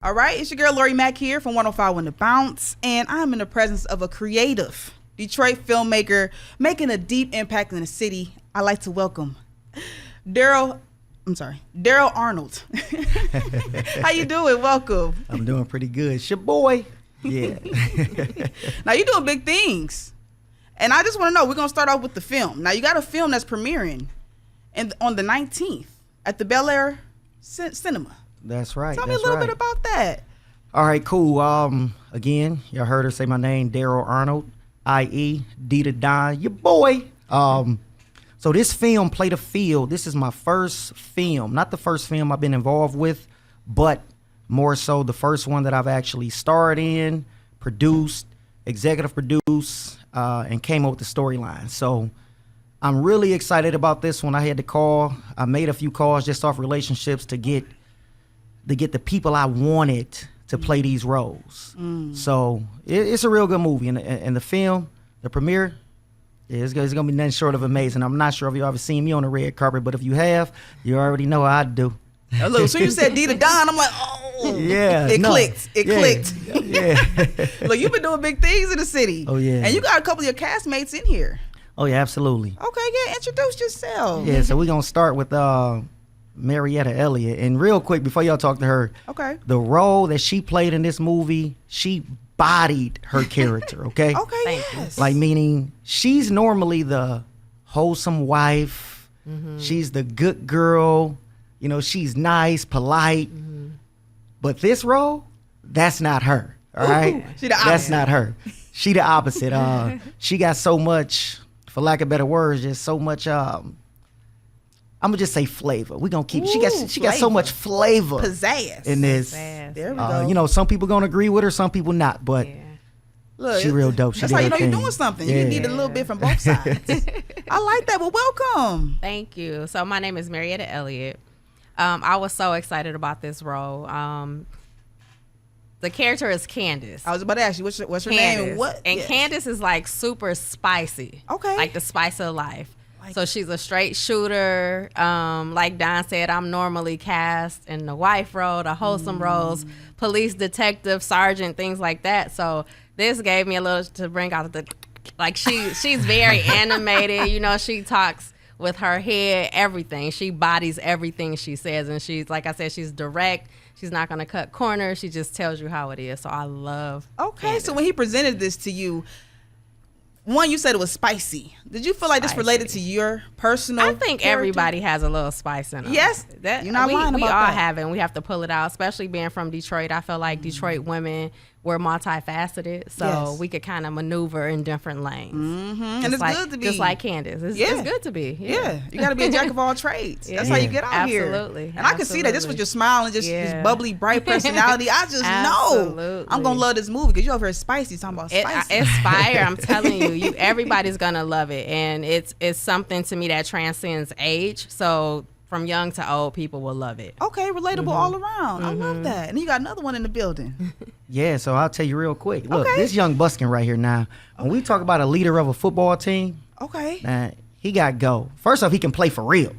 All right, it's your girl Lori Mack here from 105 The Bounce, and I'm in the presence of a creative Detroit filmmaker making a deep impact in the city. I'd like to welcome Daryl Arnold. How you doing? Welcome. I'm doing pretty good. It's your boy. Yeah. Now you're doing big things, and I just want to know, we're going to start off with the film. Now you got a film that's premiering on the 19th at the Bel Air Cinema. That's right. Tell me a little bit about that. All right, cool. Again, y'all heard her say my name, Daryl Arnold, i.e. D to Don, your boy. So this film, Play the Field, this is my first film. Not the first film I've been involved with, but more so the first one that I've actually starred in, produced, executive produced, and came up with the storyline. So I'm really excited about this one. I had to call. I made a few calls just off relationships to get the people I wanted to play these roles. So it's a real good movie. And the film, the premiere, it's going to be nothing short of amazing. I'm not sure if you ever seen me on the red carpet, but if you have, you already know how I do. Look, so you said D to Don, I'm like, oh. Yeah. It clicked. Yeah. Look, you've been doing big things in the city. Oh, yeah. And you got a couple of your castmates in here. Oh, yeah, absolutely. Okay, yeah, introduce yourself. Yeah, so we're going to start with Marietta Elliott. And real quick, before y'all talk to her, okay, the role that she played in this movie, she bodied her character, okay? Okay, Thank yes. Like, meaning she's normally the wholesome wife. She's the good girl. You know, she's nice, polite. But this role, that's not her, all right? She the opposite. That's not her. She the opposite. She got so much, for lack of better words, just so much, I'm gonna just say flavor. We're gonna keep, she got so flavor. much flavor Pizzazz. in this. Pizzazz. There we go. You know, some people gonna agree with her, some people not, but Yeah. Look, she real dope. She that's did how you her know you're thing. doing something. Yeah. You need a little bit from both sides. I like that. Well, welcome. Thank you. So my name is Marietta Elliott. I was so excited about this role. The character is Candace. I was about to ask you, what's her name? Candace. And what? And Yes. Candace is like super spicy. Okay. Like the spice of life. Like So she's a straight shooter. Like Don said, I'm normally cast in the wife role, the wholesome roles, police, detective, sergeant, things like that. So this gave me a little to bring out the, like she's very animated. You know, she talks with her head, everything. She bodies everything she says. And she's, like I said, she's direct. She's not going to cut corners. She just tells you how it is. So I love Okay, Candace. so when he presented this to you, one, you said it was spicy. Did you feel like this Spicy. related to your personal I think character? everybody has a little spice in them. Yes, you're not lying we about all that. have it, and we have to pull it out, especially being from Detroit. I feel like Detroit women, we're multifaceted, so Yes. we could kind of maneuver in different lanes. And it's like, good to be. Just like Candace. It's Yeah. good to be. Yeah, you got to be a jack of all trades. That's how Yeah. you get out here. Absolutely, And I can see that just with your smile and just this Yeah. bubbly, bright personality. I just know Absolutely. I'm gonna love this movie because you're over here spicy talking about spicy. It's fire. I'm telling you, everybody's gonna love it, and it's something to me that transcends age. So from young to old, people will love it. Okay, relatable all around. I love that. And you got another one in the building. yeah, so I'll tell you real quick. Look, Okay. this young buskin right here now, when we talk about a leader of a football team, Okay. man, he got go. First off, he can play for real.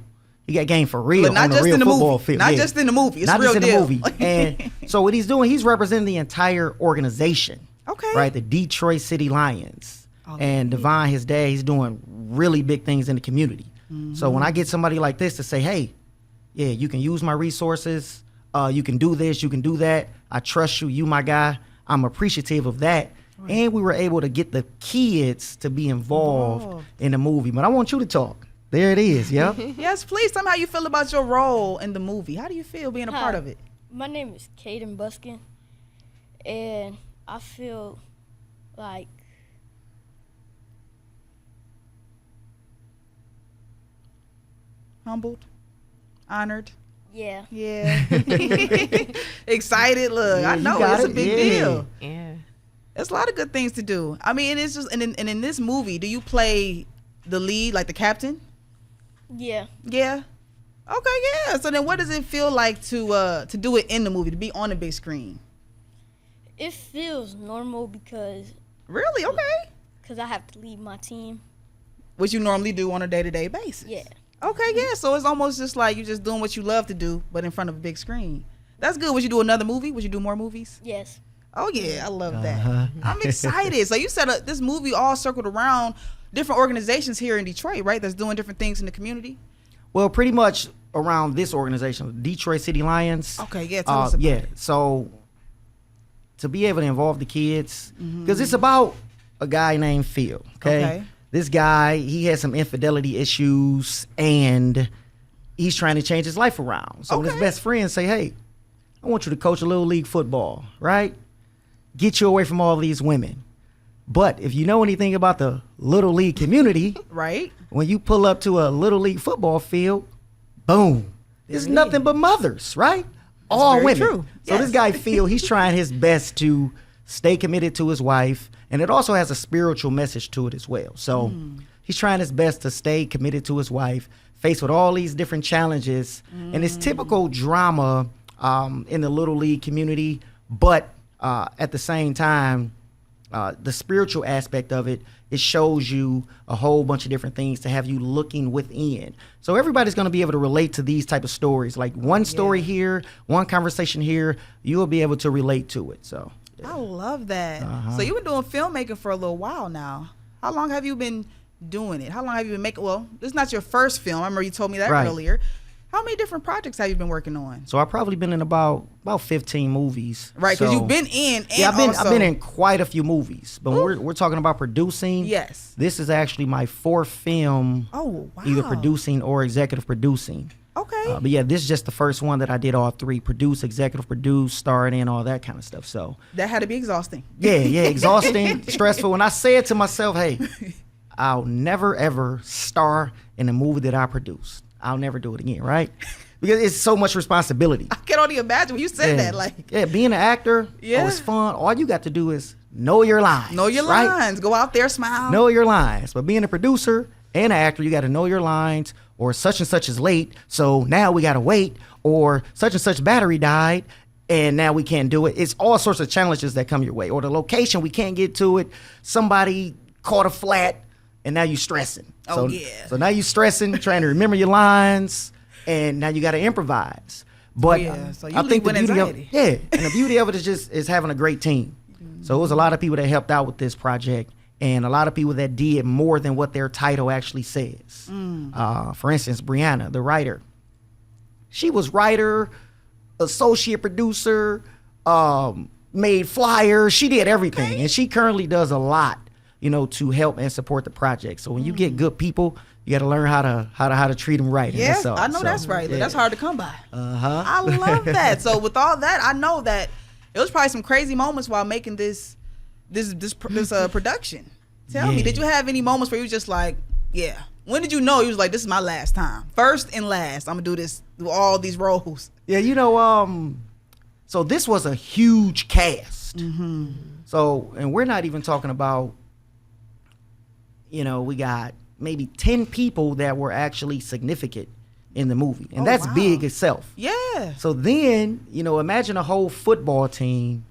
He got game for real But not on the just real in the football movie. field. Not Yeah. just in the movie. It's Not real just in deal. the movie. And so what he's doing, he's representing the entire organization. Okay. Right, the Detroit City Lions. Oh, And Devon, his dad, he's doing really big things in the community. So when I get somebody like this to say, hey, yeah, you can use my resources, you can do this, you can do that, I trust you, you my guy, I'm appreciative of that. And we were able to get the kids to be involved in the movie. But I want you to talk. There it is, yeah. Yes, please tell me how you feel about your role in the movie. How do you feel being a part of it? My name is Caden Buskin, and I feel like Humbled? Honored? yeah. Yeah. Excited? Look, Yeah, I you know got it's a it. big Yeah. deal. Yeah. There's a lot of good things to do. I mean, it's just, and in this movie, do you play the lead, like the captain? Yeah. Yeah. Okay, yeah. So then what does it feel like to do it in the movie, to be on the big screen? It feels normal because Really? Okay. I have to lead my team. What you normally do on a day-to-day basis. Yeah. Okay, yeah. So it's almost just like you're just doing what you love to do, but in front of a big screen. That's good. Would you do another movie? Would you do more movies? Yes. Oh yeah, I love that. I'm excited. So you said this movie all circled around different organizations here in Detroit, right? That's doing different things in the community. Well, pretty much around this organization, Detroit City Lions. Okay, yeah, tell us about yeah. it. So to be able to involve the kids, because it's about a guy named Phil. Okay? This guy, he has some infidelity issues, and he's trying to change his life around. So when his best friends say, "Hey, I want you to coach a little league football, right? Get you away from all these women." But if you know anything about the little league community, Right. when you pull up to a little league football field, boom, there's nothing but mothers, right? All very women. true. So this guy Phil, he's trying his best to stay committed to his wife, and it also has a spiritual message to it as well. So he's trying his best to stay committed to his wife, faced with all these different challenges, and it's typical drama in the little league community, but at the same time, the spiritual aspect of it, it shows you a whole bunch of different things to have you looking within. So everybody's going to be able to relate to these type of stories. Like one story here, one conversation here, you will be able to relate to it. So I love that. So you've been doing filmmaking for a little while now. How long have you been doing it? How long have you been making? Well, this is not your first film. I remember you told me that Right. earlier. How many different projects have you been working on? I've probably been in about 15 movies. Right, because So- you've been in. And Yeah, I've also, been in quite a few movies, but when we're talking about producing. Yes. This is actually my fourth film, Oh wow. either producing or executive producing. Okay. But yeah, this is just the first one that I did all three: produce, executive produce, starring in, all that kind of stuff. So That had to be exhausting. yeah, exhausting, stressful. When I said to myself, "Hey, I'll never ever star in a movie that I produced. I'll never do it again," right? Because it's so much responsibility. I can only imagine when you said that. Like, yeah, being an actor, Yeah. it's fun. All you got to do is know your lines. know your right? lines. Go out there, smile. Know your lines. But being a producer and an actor, you got to know your lines. Or such and such is late, so now we got to wait. Or such and such battery died, and now we can't do it. It's all sorts of challenges that come your way. Or the location, we can't get to it. Somebody caught a flat, and now you stressing. Oh, yeah. So now you stressing, trying to remember your lines, and now you got to improvise. But Yeah, so you I lead think the with beauty of anxiety. and the beauty of it is having a great team. So it was a lot of people that helped out with this project, and a lot of people that did more than what their title actually says. For instance, Brianna, the writer, she was writer, associate producer, made flyers. She did everything, and she currently does a lot, to help and support the project. So when you get good people, you got to learn how to treat them right. and Yeah, that's all. I know So, that's right. But yeah. that's hard to come by. Uh-huh. I love that. So with all that, I know that it was probably some crazy moments while making this production. Tell me, Yeah. did you have any moments where you was just like, yeah? When did you know you was like, this is my last time, first and last? I'm gonna do this, do all these roles. Yeah, so this was a huge cast. So, and we're not even talking about, we got maybe 10 people that were actually significant in the movie. And Oh, that's wow. big itself. Yeah. So then, imagine a whole football team,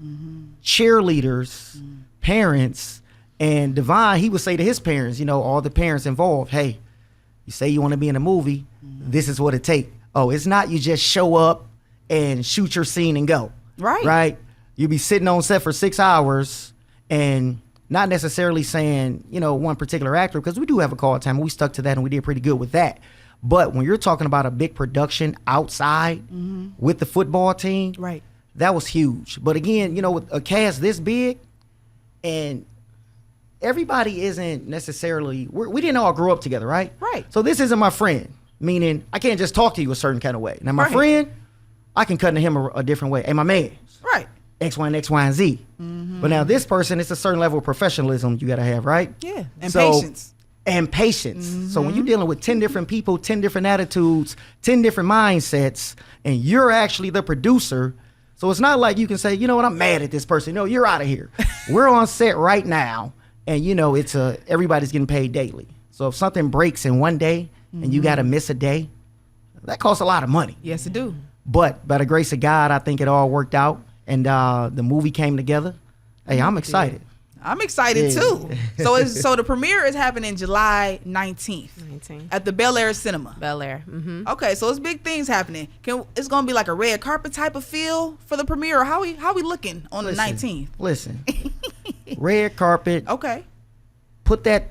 cheerleaders, parents, and Devon, he would say to his parents, all the parents involved, hey, you say you want to be in a movie, this is what it takes. Oh, it's not you just show up and shoot your scene and go. Right. Right? You'll be sitting on set for 6 hours and not necessarily saying, one particular actor, because we do have a call time. We stuck to that and we did pretty good with that. But when you're talking about a big production outside with the football team, Right. that was huge. But again, with a cast this big, and everybody isn't necessarily, we didn't all grow up together, right? Right. So this isn't my friend, meaning I can't just talk to you a certain kind of way. Now my Right. friend, I can cut to him a different way. And my man, Right. X, Y, and X, Y, and Z. But now this person, it's a certain level of professionalism you got to have, right? Yeah. And So- patience. And patience. So when you're dealing with 10 different people, 10 different attitudes, 10 different mindsets, and you're actually the producer, so it's not like you can say, you know what, I'm mad at this person. No, you're out of here. We're on set right now, and it's everybody's getting paid daily. So if something breaks in one day and you got to miss a day, that costs a lot of money. Yes, it do. But by the grace of God, I think it all worked out, and the movie came together. Hey, I'm excited. I'm excited Yeah. too. So the premiere is happening July 19th 19. at the Bel Air Cinema. Bel Air. Mm-hmm. Okay, so it's big things happening. It's gonna be like a red carpet type of feel for the premiere, or how we looking on the 19th? Listen, red carpet. Okay, Put that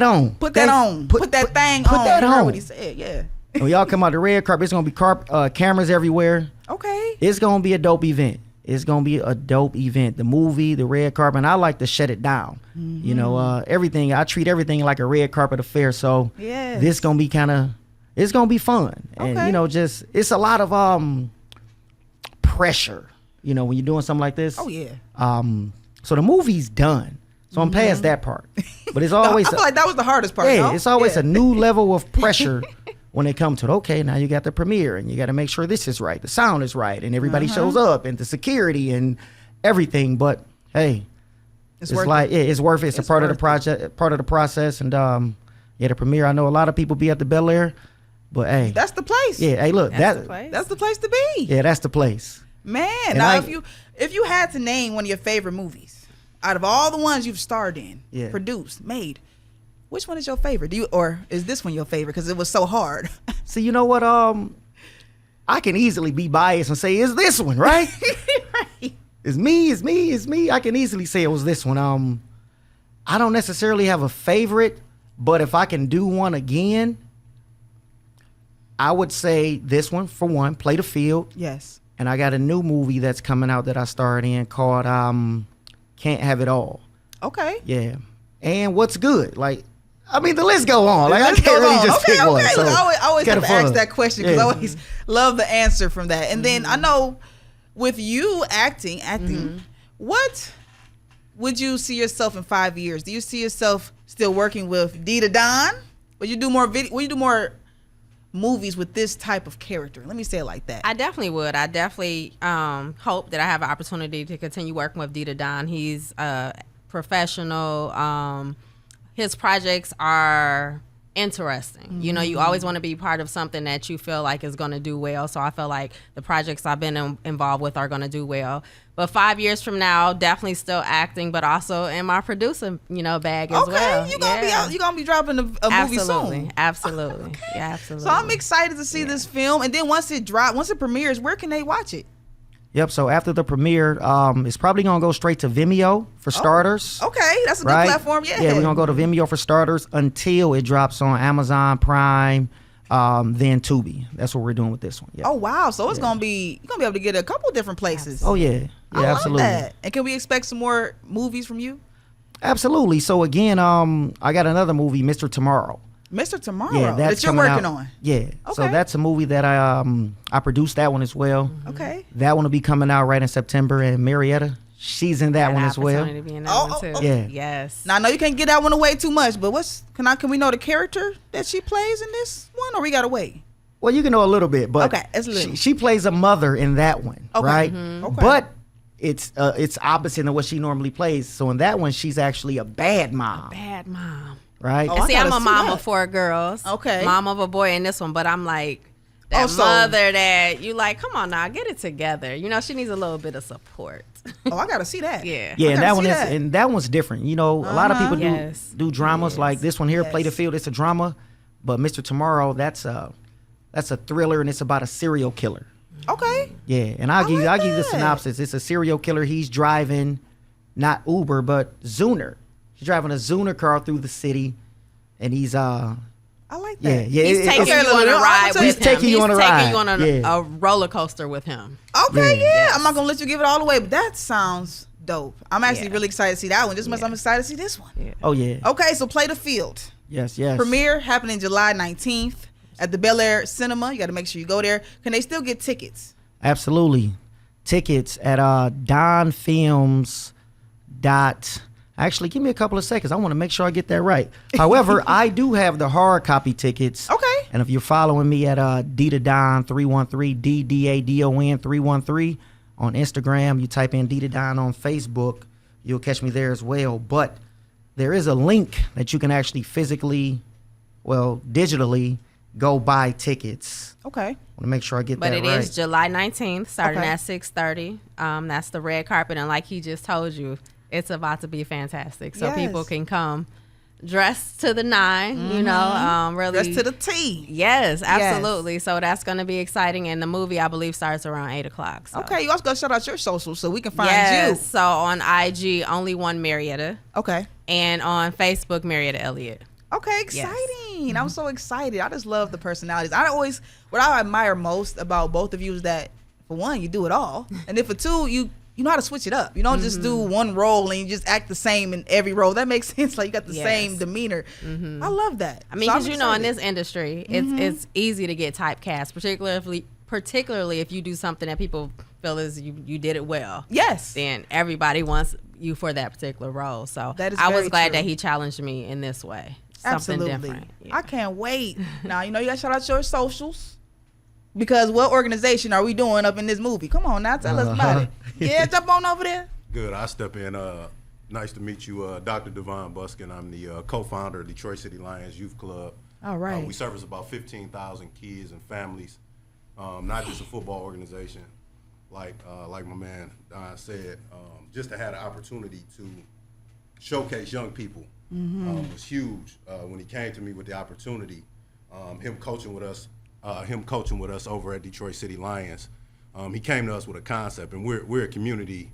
on. put that on. Put that thing put on. that You heard on. what he said? Yeah. When y'all come out the red carpet, it's gonna be cameras everywhere. Okay. It's gonna be a dope event. It's gonna be a dope event. The movie, the red carpet, and I like to shut it down. You know, everything. I treat everything like a red carpet affair. So Yes. this gonna be it's gonna be fun. And Okay. you know, just it's a lot of pressure. You know, when you're doing something like this. Oh yeah. So the movie's done. So I'm past that part. But it's I always feel like that was the hardest part. yeah, no? it's always Yeah. a new level of pressure when it comes to okay, now you got the premiere and you got to make sure this is right, the sound is right, and everybody shows up, and the security and everything. But hey, it's worth like it. yeah, it's worth it. It's a It's part of the worth it. project, part of the process, and yeah, the premiere. I know a lot of people be at the Bel Air, but hey, That's the place. yeah, hey, look, That's the that place. That's the place to be. yeah, that's the place. Man, And now I- if you had to name one of your favorite movies out of all the ones you've starred in, Yeah. produced, made, which one is your favorite? Or is this one your favorite because it was so hard? So you know what? I can easily be biased and say it's this one, right? Right. It's me. I can easily say it was this one. I don't necessarily have a favorite, but if I can do one again, I would say this one for one, Play the Field. Yes. And I got a new movie that's coming out that I starred in called Can't Have It All. Okay. Yeah. And What's Good? Like, I mean, the list go on. Like, I Let's can't go really on. just okay, pick one. okay. So Look, I always kinda have to ask fun. that question because I Yeah. always love the answer from that. And then I know with you acting, what would you see yourself in 5 years? Do you see yourself still working with Dita Don? Would you do more Will you do more movies with this type of character? Let me say it like that. I definitely would. I definitely hope that I have an opportunity to continue working with Dita Don. He's a professional. His projects are interesting. You know, you always want to be part of something that you feel like is going to do well. So I feel like the projects I've been involved with are going to do well. But 5 years from now, definitely still acting, but also in my producing, bag as well. Okay, you're gonna be dropping a movie Absolutely. soon. Absolutely. Okay. Yeah, absolutely. So I'm excited to see this film, and then once it premieres, where can they watch it? Yep. So after the premiere, it's probably gonna go straight to Vimeo for starters. Okay, that's a good Right? platform. Yeah. Yeah, we're gonna go to Vimeo for starters until it drops on Amazon Prime, then Tubi. That's what we're doing with this one. Yeah. Oh wow! So it's gonna be you're gonna be able to get it a couple different places. Oh yeah. I Yeah, love absolutely. that. And can we expect some more movies from you, Absolutely. So again, I got another movie, Mr. Tomorrow. Mr. Tomorrow? Yeah, that's that you're coming working out. on. Yeah. So Okay. that's a movie that I produced that one as well. Okay. That one will be coming out right in September, and Marietta, she's in that Got one an as well. opportunity to be in that Oh, one too. oh, Yeah. Yes. Now I know you can't get that one away too much, but can we know the character that she plays in this one, or we gotta wait? Well, you can know a little bit, but Okay, it's a little. she plays a mother in that one, Okay. right? Okay. But it's opposite of what she normally plays. So in that one, she's actually a bad mom, Bad mom. right? Oh, And I see, I'm gotta a see mom that. of 4 girls. Okay. Mom of a boy in this one, but I'm like that Oh, so- mother that you like, come on now, get it together. She needs a little bit of support. Oh, I gotta see that. Yeah. Yeah, I and gotta that one see is, that. and that one's different. You know, a lot of people Yes. do dramas like this one here, Play the Yes. Field. It's a drama, but Mr. Tomorrow, that's a thriller, and it's about a serial killer. Okay. Yeah, and I'll give you the that. synopsis. It's a serial killer. He's driving, not Uber, but Zuner. He's driving a Zuner car through the city, and he's I like yeah, that. yeah. He's it- taking it's- you on a I'm ride gonna with take- him. taking you He's on a taking ride. you on Yeah. a roller coaster with him. Okay, Yeah. yeah. I'm not gonna let you give it all away, but that sounds dope. I'm actually Yeah. really excited to see that one. Just as much Yeah. I'm excited to see this one. Oh yeah. Okay, so Play the Field. Yes, yes. Premiere happening July 19th at the Bel Air Cinema. You got to make sure you go there. Can they still get tickets? Absolutely. Tickets at donfilms. Actually, give me a couple of seconds. I want to make sure I get that right. However, I do have the hard copy tickets. Okay. And if you're following me at Didadon 313, DDADON 313 on Instagram, you type in Didadon on Facebook, you'll catch me there as well. But there is a link that you can actually digitally go buy tickets. Okay. I want to make sure I get But that it right. is July 19th, starting Okay. at 6:30. That's the red carpet, and like he just told you, it's about to be fantastic. So Yes. people can come dressed to the nine, you know, really. Dressed to the T. Yes, absolutely. So that's going to be exciting. And the movie, I believe, starts around 8:00. So. Okay, you also got to shout out your socials so we can find Yes. So on IG, only one Marietta, you. Okay. and on Facebook, Marietta Elliott. Okay, exciting. I'm so excited. I just love the personalities. What I admire most about both of you is that, for one, you do it all. And then for two, you know how to switch it up. You don't just do one role and you just act the same in every role. That makes sense. Like, you got the same demeanor. I love that. I mean, because you know, in this industry, it's easy to get typecast, particularly if you do something that people feel is you did it well. Yes. Then everybody wants you for that particular role. So That is I was very glad true. that he challenged me in this way. Something Absolutely. different. Yeah. I can't wait. Now, you know, you got to shout out your socials. Because what organization are we doing up in this movie? Come on now, tell us about it. Yeah, jump on over there. Good. I step in. Nice to meet you, Dr. Devon Buskin. I'm the co-founder of Detroit City Lions Youth Club. All right. We service about 15,000 kids and families. Not just a football organization, like my man Don said. Just to have the opportunity to showcase young people was huge. When he came to me with the opportunity, him coaching with us over at Detroit City Lions. He came to us with a concept, and we're a community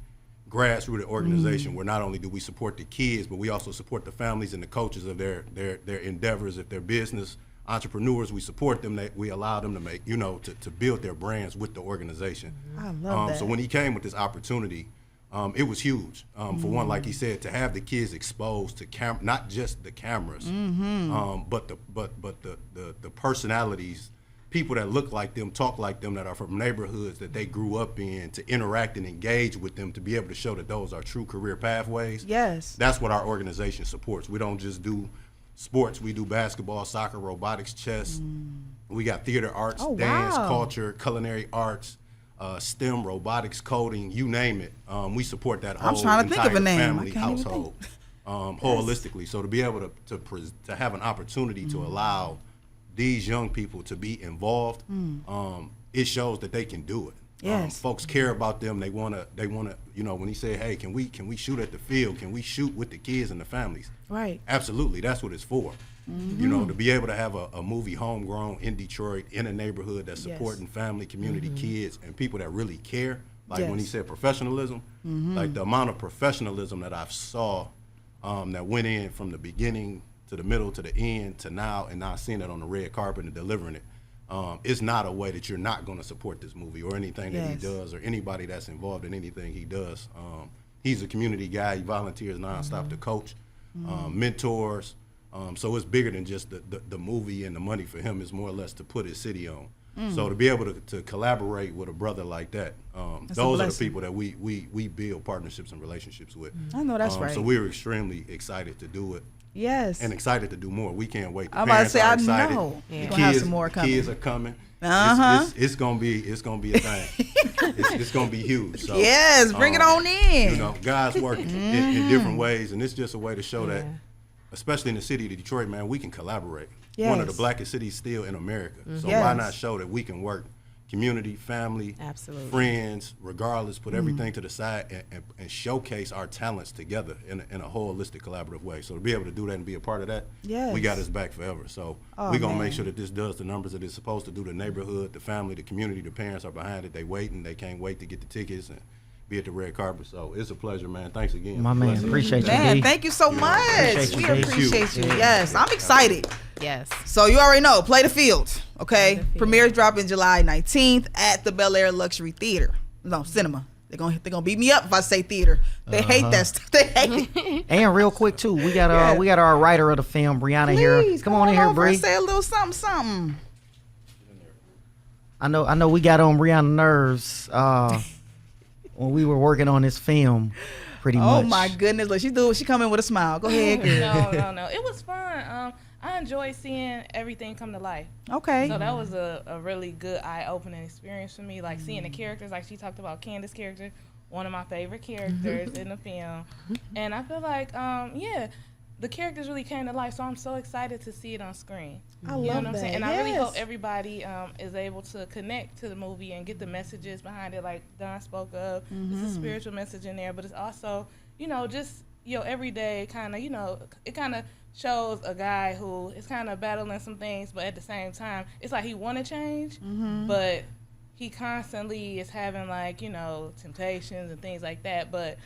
grassroots organization where not only do we support the kids, but we also support the families and the coaches of their endeavors. If they're business entrepreneurs, we support them. We allow them to make, to build their brands with the organization. I love that. So when he came with this opportunity, it was huge. For one, like he said, to have the kids exposed to not just the cameras, but the personalities, people that look like them, talk like them, that are from neighborhoods that they grew up in, to interact and engage with them, to be able to show that those are true career pathways. Yes. That's what our organization supports. We don't just do sports. We do basketball, soccer, robotics, chess. We got theater arts, dance, wow. culture, culinary arts, STEM, robotics, coding, you name it. We support that whole trying to think of a entire name. I family can't even household holistically. So to be able to have an opportunity to allow these young people to be involved, it shows that they can do it. Yes. Folks care about them. They wanna, when he said, hey, can we shoot at the field? Can we shoot with the kids and the families? Right. Absolutely, that's what it's for. To be able to have a movie homegrown in Detroit, in a neighborhood that's supporting family, community, kids, and people that really care. Like when he Yes. said professionalism, like the amount of professionalism that I've saw that went in from the beginning to the middle to the end to now, and now seeing it on the red carpet and delivering it. It's not a way that you're not going to support this movie or anything that he Yes. does or anybody that's involved in anything he does. He's a community guy. He volunteers nonstop to coach, mentors. So it's bigger than just the movie and the money for him. It's more or less to put his city on. So to be able to collaborate with a brother like that, those are the blessing. people that we build partnerships and relationships with. I know that's right. So we're extremely excited to do it. Yes. And excited to do more. We can't wait. The I'm about to parents say, are I excited. know. Yeah. We're The gonna have kids, some more the coming. kids are coming. Uh-huh. It's gonna be a thing. it's gonna be huge. So, Yes, bring it on in. God's working in different ways, and it's just a way to show that, especially in the city of Detroit, man, we can collaborate. One of the Yes. blackest cities still in America. So Yes. why not show that we can work? Community, family, Absolutely. friends, regardless, put everything to the side and showcase our talents together in a holistic, collaborative way. So to be able to do that and be a part of that, Yes. we got his back forever. So Oh, we're going to man. make sure that this does the numbers that it's supposed to do. The neighborhood, the family, the community, the parents are behind it. They waiting. They can't wait to get the tickets and be at the red carpet. So it's a pleasure, man. Thanks again. My man, Blessings. appreciate you, Man, D. thank you so much. Appreciate We you, D. appreciate you. Thank you. Yes, I'm excited. Yes. So you already know, Play the Field, okay? Play the Field. Premieres dropping July 19th at the Bel Air Luxury Theater. No, cinema. They're gonna beat me up if I say theater. They hate that stuff. They hate it. And real quick too, we got Yeah. we got our writer of the film, Brianna here. Please, Come on in here, over and Bree. say a little something. I know we got on Brianna's nerves when we were working on this film, pretty much. Oh my goodness, look, she come in with a smile. Go ahead, girl. No. It was fun. I enjoyed seeing everything come to life. Okay. So that was a really good eye-opening experience for me. Like seeing the characters, like she talked about Candace's character, one of my favorite characters in the film. And I feel like, the characters really came to life. So I'm so excited to see it on screen. I You know love what I'm that. saying? And I really Yes. hope everybody is able to connect to the movie and get the messages behind it, like Don spoke of. There's a spiritual message in there, but it's also, just your everyday kind of, it kind of shows a guy who is kind of battling some things, but at the same time, it's like he want to change, but he constantly is having like, temptations and things like that. But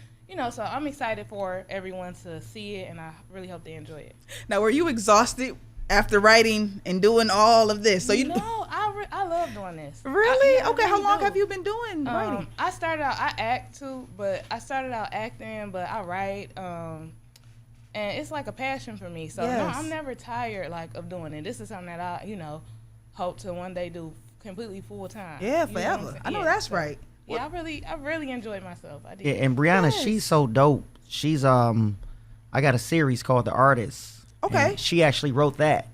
so I'm excited for everyone to see it, and I really hope they enjoy it. Now, were you exhausted after writing and doing all of this? So I love doing this. really? I Okay, how really long do. have you been doing writing? I started out, I act too, but I started out acting, but I write, and it's like a passion for me. So no, Yes. I'm never tired of doing it. This is something that I, hope to one day do completely full time. Yeah, You know what I'm forever. saying? I know Yeah, that's so, right. Yeah, I really enjoyed myself. I did. Yeah, and Brianna, Yes. she's so dope. She's I got a series called The Artist. Okay. And she actually wrote that.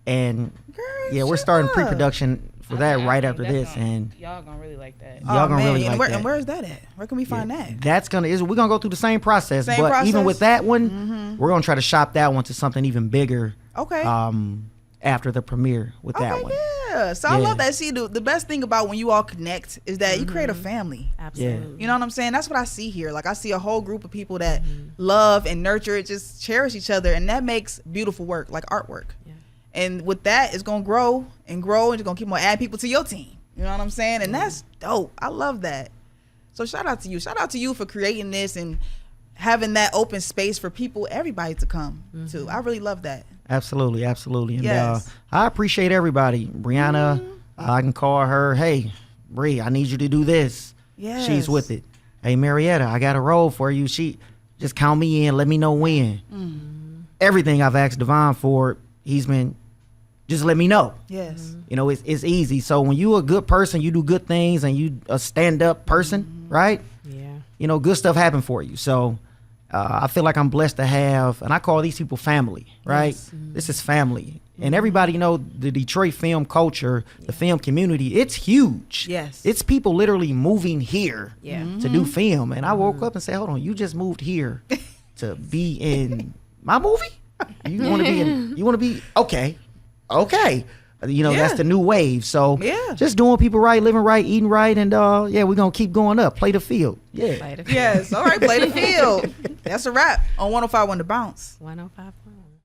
And Girl, yeah, we're shut starting up. pre-production for that I right think after that's this, gonna- and y'all gonna really like that. y'all gonna really and like where, that. And where is that at? Where can we find that? That's we're gonna go through the same process, Same but process? even with that one, we're gonna try to shop that one to something even bigger. Okay. After the premiere with that Okay, one. yeah. So I Yeah. love that. See, the best thing about when you all connect is that you create a family. Absolutely. You know what I'm saying? That's what I see here. Like I see a whole group of people that love and nurture it, just cherish each other, and that makes beautiful work, like artwork. Yeah. And with that, it's gonna grow and grow, and you're gonna keep on adding people to your team. You know what I'm saying? And that's dope. I love that. So shout out to you. Shout out to you for creating this and having that open space for people, everybody to come to. I really love that. Absolutely, absolutely. And Yes. I appreciate everybody. Brianna, I can call her, hey, Bree, I need you to do this. Yes. She's with it. Hey, Marietta, I got a role for you. She just count me in, let me know when. Everything I've asked Devon for, he's been, just let me know. Yes. It's easy. So when you a good person, you do good things, and you a stand-up person, right? Yeah. Good stuff happen for you. So I feel like I'm blessed to have, and I call these people family, right? This is family. And everybody the Detroit film culture, the film community, it's huge. Yes. It's people literally moving here Yeah. to do film. And I woke up and said, hold on, you just moved here to be in my movie? You want to be, okay. Yeah. That's the new wave. So Yeah. just doing people right, living right, eating right, and we're going to keep going up. Play the field. Yeah. Play the Yes. All right. Play the field. That's a wrap on 105 on the bounce. 105.5.